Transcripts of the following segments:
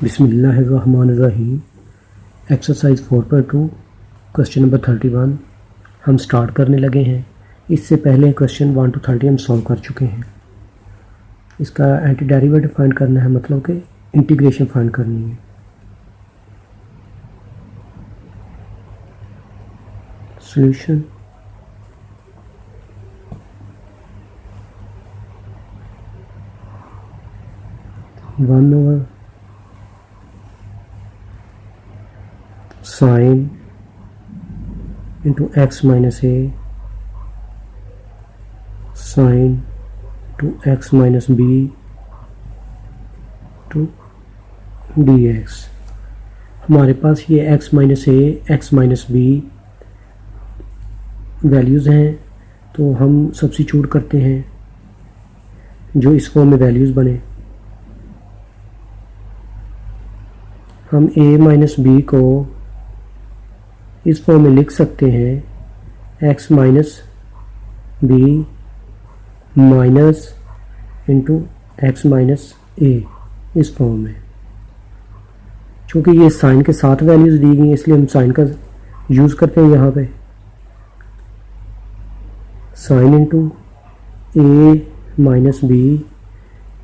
बिस्मिल्लाहिर्रहमानिर्रहीम। Exercise 4.2 question number 31 हम start करने लगे हैं। इससे पहले क्वेश्चन 1 to 30 हम सॉल्व कर चुके हैं। इसका एंटी डेरिवेटिव फाइंड करना है, मतलब कि इंटीग्रेशन फाइंड करनी है। Solution one over sine into x minus a sine to x minus b to d x. हमारे पास ये x minus a x minus b values हैं, तो हम सब्स्टिट्यूट करते हैं जो इस फॉर्म में वैल्यूज़ बने। हम ए माइनस बी को इस फॉर्म में लिख सकते हैं x minus b minus into x minus a, इस फॉर्म में। चूँकि ये साइन के साथ वैल्यूज़ दी गई इसलिए हम साइन का यूज़ करते हैं यहाँ पे। Sine into a minus b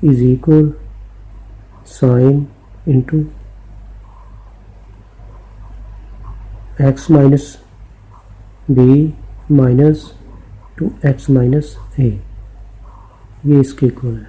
is equal sine into x minus b minus two x minus a, ये इसके इक्वल है।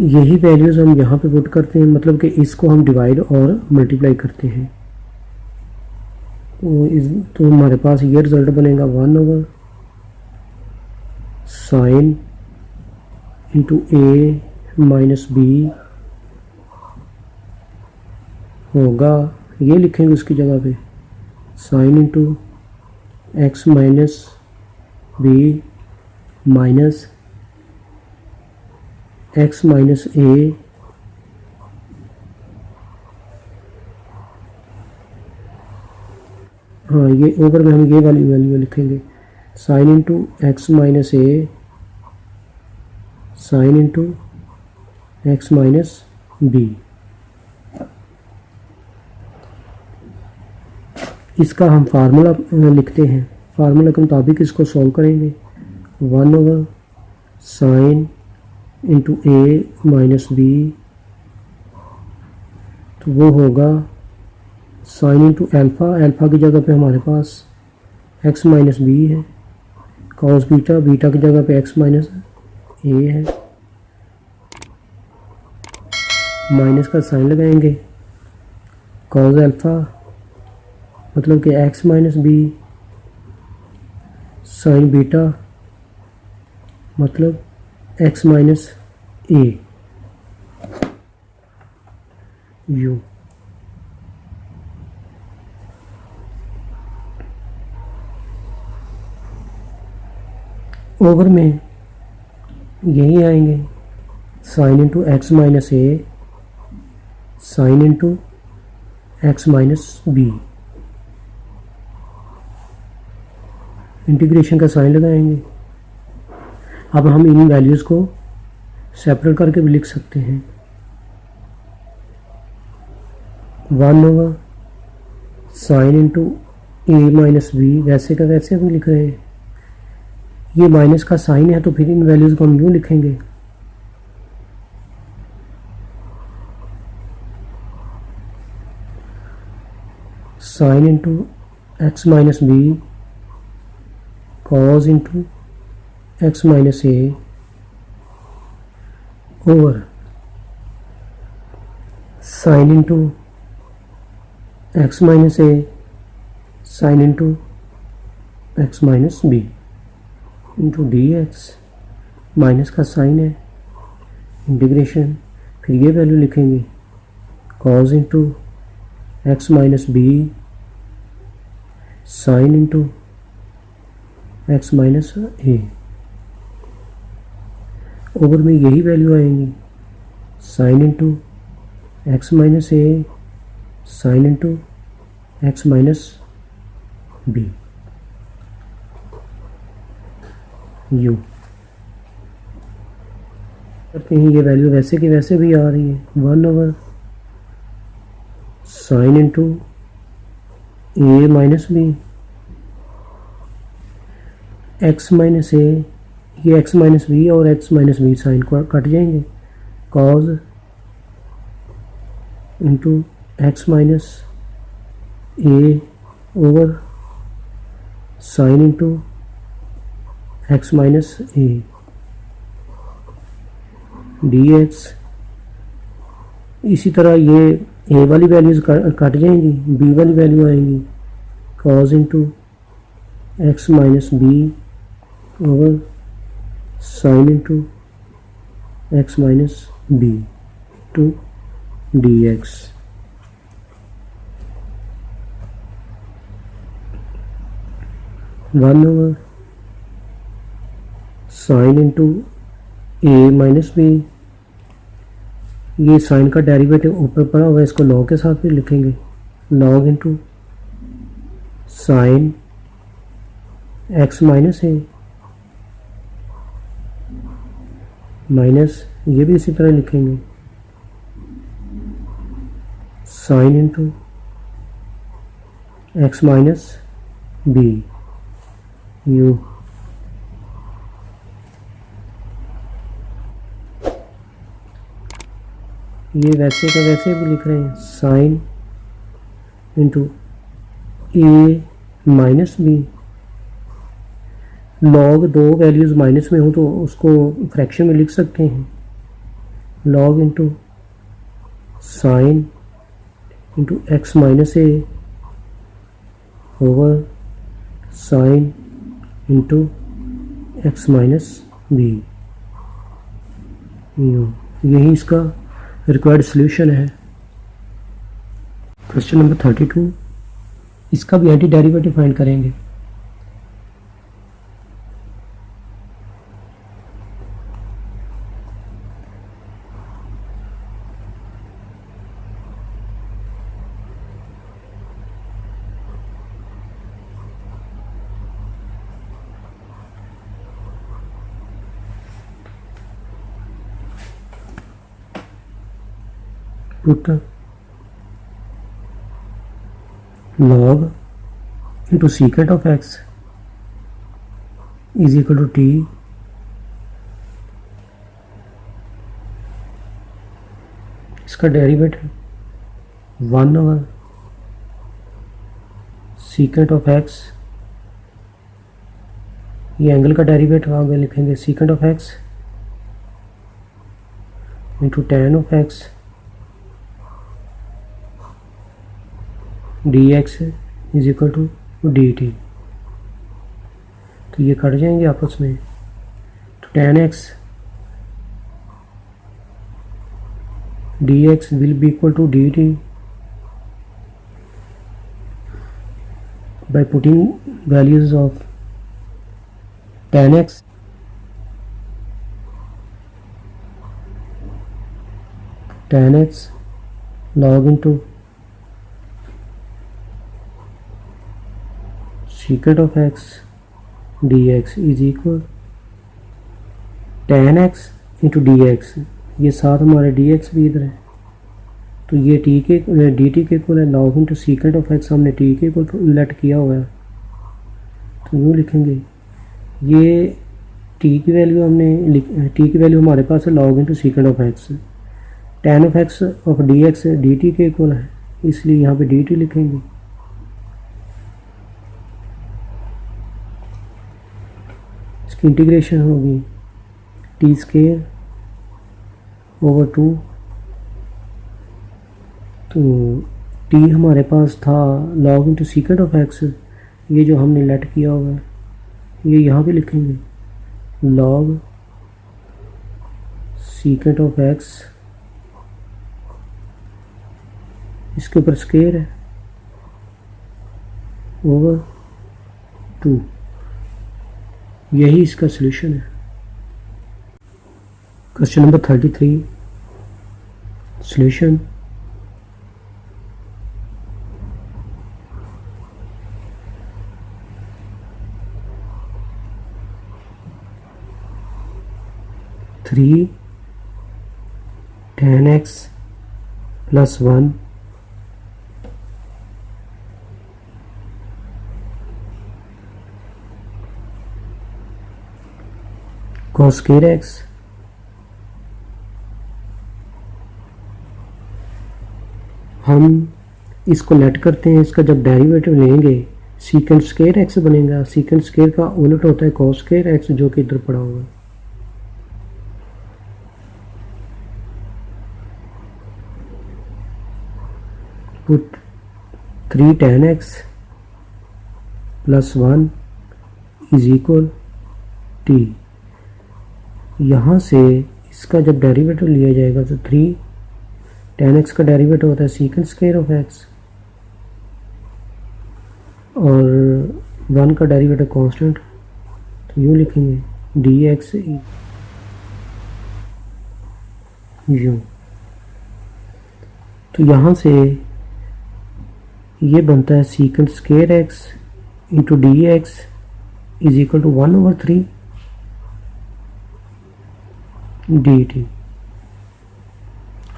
यही वैल्यूज़ हम यहाँ पे पुट करते हैं, मतलब कि इसको हम डिवाइड और मल्टीप्लाई करते हैं, तो हमारे पास ये रिजल्ट बनेगा 1 over sine into a minus b होगा, ये लिखेंगे उसकी जगह पे sine into x minus b minus x minus a हाँ, ये ओवर में हम ये वाली वैल्यू लिखेंगे sine into x minus a sine into x minus b. इसका हम फार्मूला लिखते हैं, फार्मूला के मुताबिक इसको सॉल्व करेंगे। 1 over sine into a minus B, तो वो होगा साइन इंटू एल्फ़ा, एल्फ़ा की जगह पे हमारे पास एक्स माइनस बी है, कॉस बीटा, बीटा की जगह पे एक्स माइनस ए है, माइनस का साइन लगाएंगे, कॉस एल्फ़ा मतलब कि x minus b, sine beta मतलब x minus a u. Over में यही आएंगे sine into x minus a sine into x minus b, integration का साइन लगाएंगे। अब हम इन वैल्यूज़ को सेपरेट करके भी लिख सकते हैं। 1 over sine into a minus B, वैसे का वैसे भी लिख रहे हैं। ये माइनस का साइन है तो फिर इन वैल्यूज़ को हम यूँ लिखेंगे sine into x minus b cos into x minus a over sine into x minus a sine into x minus b into d x, minus का साइन है, इंटीग्रेशन, फिर ये वैल्यू लिखेंगे cos into x minus b sine into x minus a, over में यही value आएंगी sine into x minus a sine into x minus b u. करते हैं, ये वैल्यू वैसे की वैसे भी आ रही है, 1 sine into a minus b, x minus a, ये एक्स माइनस बी और एक्स माइनस बी साइन को कट जाएंगे, cos into x minus a over sine into x minus a d x. इसी तरह ये ए वाली वैल्यूज कट जाएंगी, b वाली वैल्यू आएंगी, cos into x minus b over sine into x minus b to d x. One over sine into a minus B, ये sign का derivative ऊपर पड़ा हुआ है, इसको लॉग के साथ भी लिखेंगे, log into sine x minus a minus, ये भी इसी तरह लिखेंगे, sine into x minus b u. ये वैसे का वैसे भी लिख रहे हैं, sine into a minus b, log दो वैल्यूज़ माइनस में हो तो उसको फ्रैक्शन में लिख सकते हैं, log into sine into x minus a over sine into x minus b, यही इसका रिक्वायर्ड सॉल्यूशन है। क्वेश्चन नंबर 32, इसका भी एंटी डेरिवेटिव फाइंड करेंगे। Put log into secant of x is equal to t इसका derivative 1 over secant of x, ये angle का derivative आगे लिखेंगे, secant of x into tan of x dx is equal to dt। तो ये cut जाएंगे आपस में, तो tan x dx will be equal to dt by putting values of tan x log into secant of x dx is equal tan x into dx, ये साथ हमारे dx भी इधर है, तो ये t के dt के इक्वल है, log into secant of x हमने t के इक्वल लेट किया हुआ है, तो यूँ लिखेंगे, ये t की वैल्यू t की वैल्यू हमारे पास है log into secant of x, tan of x of dx dt के इक्वल है, इसलिए यहाँ पे dt लिखेंगे, इसकी इंटीग्रेशन होगी टी स्केयर ओवर 2, तो टी हमारे पास था log into secant of x, ये जो हमने लेट किया हुआ है ये यहाँ पे लिखेंगे, लॉग सीकेंट ऑफ एक्स, इसके ऊपर स्केयर है ओवर 2, यही इसका सॉल्यूशन है। Question number 33, solution. Three tan x plus 1 cos square x हम इसको लेट करते हैं, इसका जब डेरिवेटिव लेंगे सीकेंट स्क्वायर एक्स बनेगा। सीकेंट स्क्वायर का उलट होता है कॉस स्क्वायर एक्स, जो कि इधर पड़ा हुआ है। Put 3 tan x plus 1 is equal t। यहाँ से इसका जब डेरिवेटिव लिया जाएगा तो 3 tan x का डेरिवेटिव होता है सीकेंट स्क्वायर ऑफ x, और 1 का डेरिवेटिव कांस्टेंट, तो यूँ लिखेंगे dx यूँ। तो यहाँ से ये बनता है secant square x into d x is equal to 1/3 dt।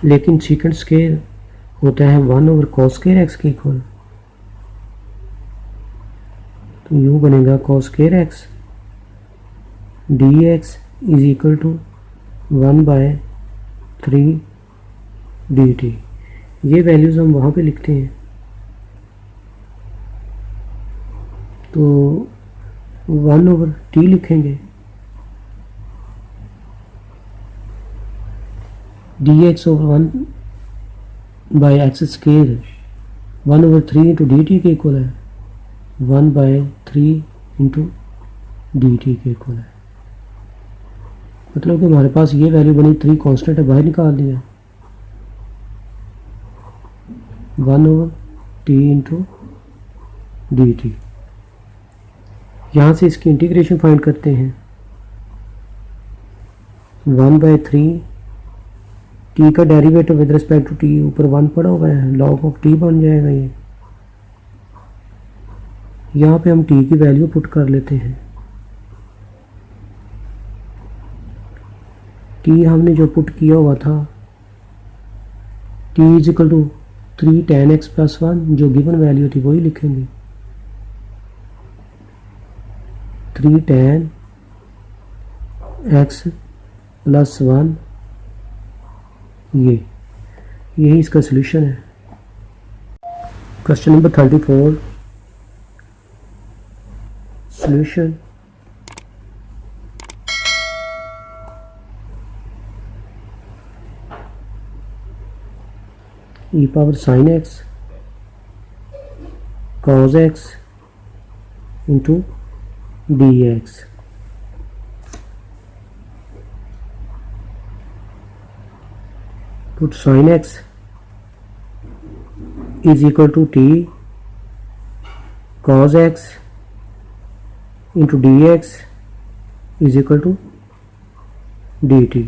लेकिन सीकेंट स्क्वायर होता है 1/cos स्क्वायर x के इक्वल, तो यूँ बनेगा cos square x dx is equal to 1/3 dt। ये वैल्यूज़ हम वहाँ पे लिखते हैं, तो 1/t लिखेंगे, dx over 1/x square 1/3 into d t के इक्वल है 1/3 इंटू डी टी के इक्वल है। मतलब कि हमारे पास ये वैल्यू बनी, 3 कांस्टेंट है, बाहर निकाल दिया 1/t इंटू डी टी। यहाँ से इसकी इंटीग्रेशन फाइंड करते हैं, 1/3 t का derivative with respect to t ऊपर 1 पड़ा हुआ है, log ऑफ t बन जाएगा ये। यहाँ पे हम t की वैल्यू पुट कर लेते हैं। t हमने जो पुट किया हुआ था t is equal to 3 tan x plus 1, जो गिवन वैल्यू थी वही लिखेंगे, 3 tan x प्लस 1। यही इसका सॉल्यूशन है। Question number 34 solution. e power sine x cos x into d x. put sin x is equal to t cos x into dx is equal to dt।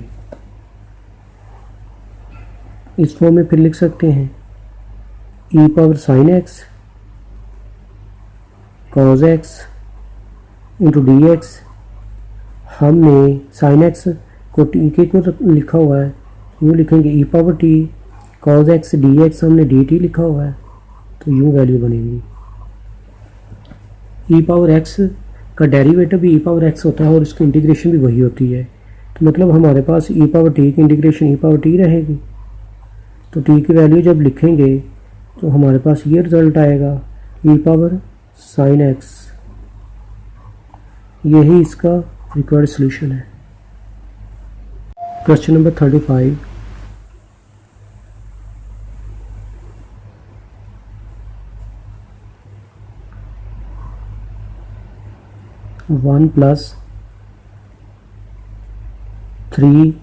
इस form में फिर लिख सकते हैं e power sine x cos x into dx। हमने sin x को t के को लिखा हुआ है, यूँ लिखेंगे e power t cos x dx, हमने dt लिखा हुआ है, तो यूँ वैल्यू बनेगी। e पावर x का डेरिवेटिव भी e पावर x होता है और इसकी इंटीग्रेशन भी वही होती है, तो मतलब हमारे पास e पावर t की इंटीग्रेशन e पावर t रहेगी। तो t की वैल्यू जब लिखेंगे तो हमारे पास ये रिजल्ट आएगा e पावर साइन x। यही इसका रिक्वायर्ड सॉल्यूशन है। Question number 35 1 plus 3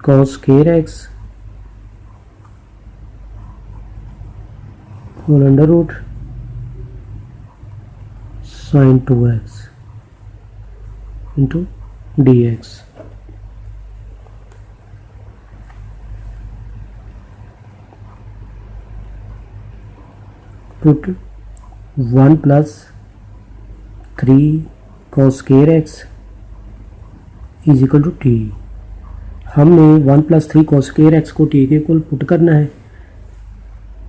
cos square x whole under root sine 2x into d x. Put 1 plus 3 cos square x is equal to t। हमने 1 प्लस 3 cos स्क्वायर एक्स को t के equal put करना है।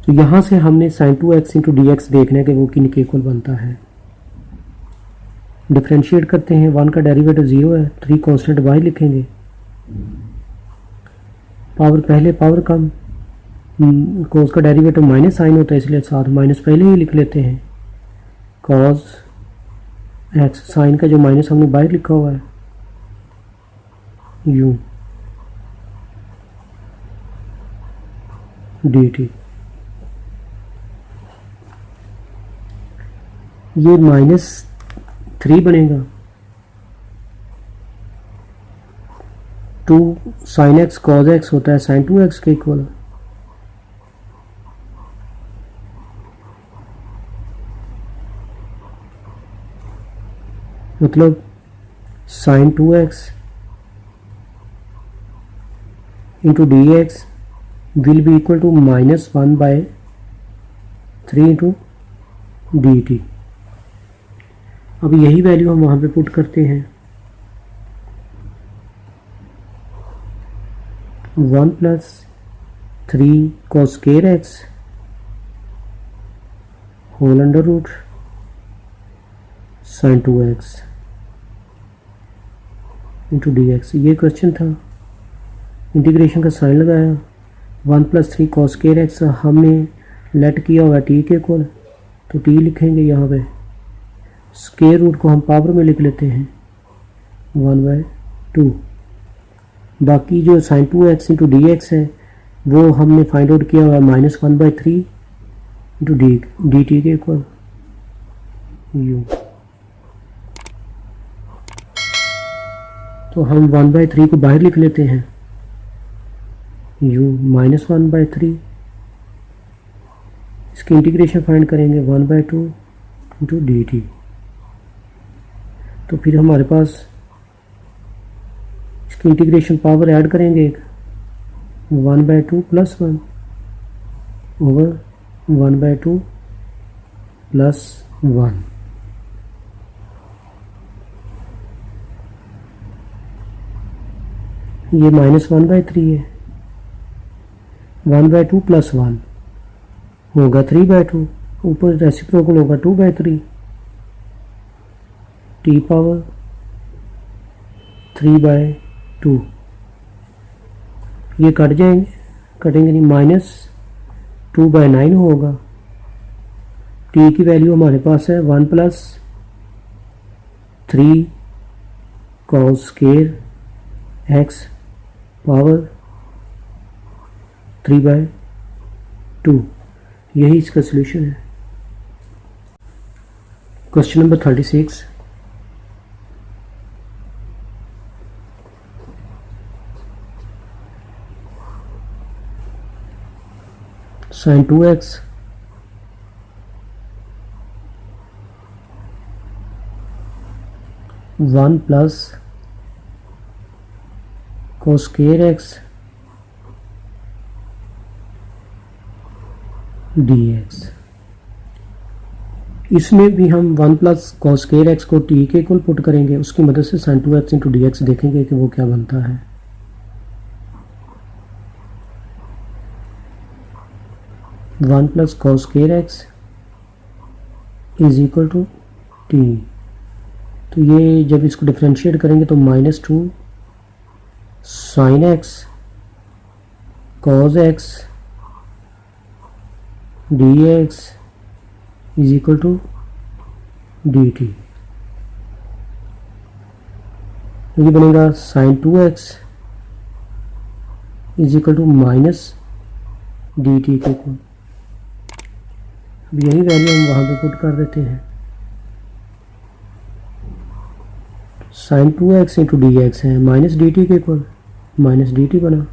तो यहाँ से हमने sin 2x into d x देखना है कि वो किन के इक्वल बनता है। डिफ्रेंशिएट करते हैं, 1 का डेरिवेटिव 0 है, 3 कांस्टेंट y लिखेंगे, पावर पहले पावर कम, cos का डेरिवेटिव माइनस साइन होता है इसलिए साथ माइनस पहले ही लिख लेते हैं। cos x साइन का जो माइनस हमने बाहर लिखा हुआ है u dt, ये -3 बनेगा। 2 sin x cos x होता है sin 2x के इक्वल। मतलब sin 2x into d x will be equal to -1/3 into d t. अब यही वैल्यू हम वहाँ पे पुट करते हैं। 1 plus 3 cos square x whole under root sin 2x into d x. ये क्वेश्चन था, इंटीग्रेशन का साइन लगाया। 1 प्लस 3 cos स्क्वायर एक्स हमने लेट किया होगा टी के इक्वल, तो टी लिखेंगे यहाँ पे। स्क्वायर रूट को हम पावर में लिख लेते हैं 1/2। बाकी जो sin 2x into d x है वो हमने फाइंड आउट किया हुआ -1/3 इंटू डी टी के इक्वल u। तो हम 1/3 को बाहर लिख लेते हैं, u -1/3। इसकी इंटीग्रेशन फाइंड करेंगे 1/2 इंटू डी टी। तो फिर हमारे पास इसकी इंटीग्रेशन पावर ऐड करेंगे 1/2 प्लस 1 ओवर 1/2 प्लस 1। ये -1/3 है, 1/2 प्लस 1 होगा 3/2, ऊपर रेसिप्रोकल होगा 2/3, टी पावर 3/2। ये कट जाएंगे, कटेंगे नहीं, -2/9 होगा। टी की वैल्यू हमारे पास है 1 plus 3 cos square x power 3/2। यही इसका सॉल्यूशन है। Question number 36। sin 2x one plus cos square x dx। इसमें भी हम 1 प्लस cos स्क्वायर एक्स को t के इक्वल पुट करेंगे, उसकी मदद से sin 2x into d x देखेंगे कि वो क्या बनता है। 1 plus cos square x is equal to t. तो ये जब इसको डिफ्रेंशिएट करेंगे तो -2 sin x cos x dx is equal to d t. ये बनेगा sin 2x is equal to minus d t के इक्वल। अब यही वैल्यू हम वहाँ पे पुट कर देते हैं। sin 2x into d x है माइनस डी टी के इक्वल, माइनस डी टी बना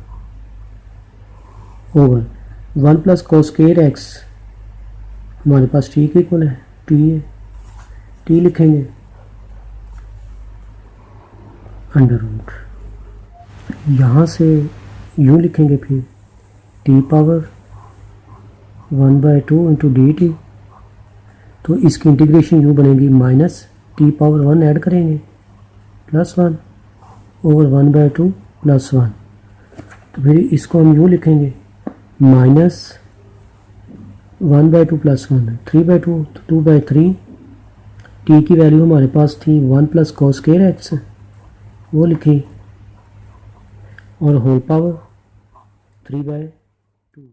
over 1 plus cos square x हमारे पास टी के इक्वल है, टी है, टी लिखेंगे अंडर रूट, यहाँ से यूँ लिखेंगे फिर T power 1/2 into d T. तो इसकी इंटीग्रेशन यूँ बनेगी माइनस टी पावर 1 ऐड करेंगे प्लस 1 ओवर 1/2 प्लस 1 तो फिर इसको हम यूँ लिखेंगे -1/2 + 1 3/2 तो 2/3 टी की वैल्यू हमारे पास थी 1 + cos² x वो लिखी और होल पावर 3/2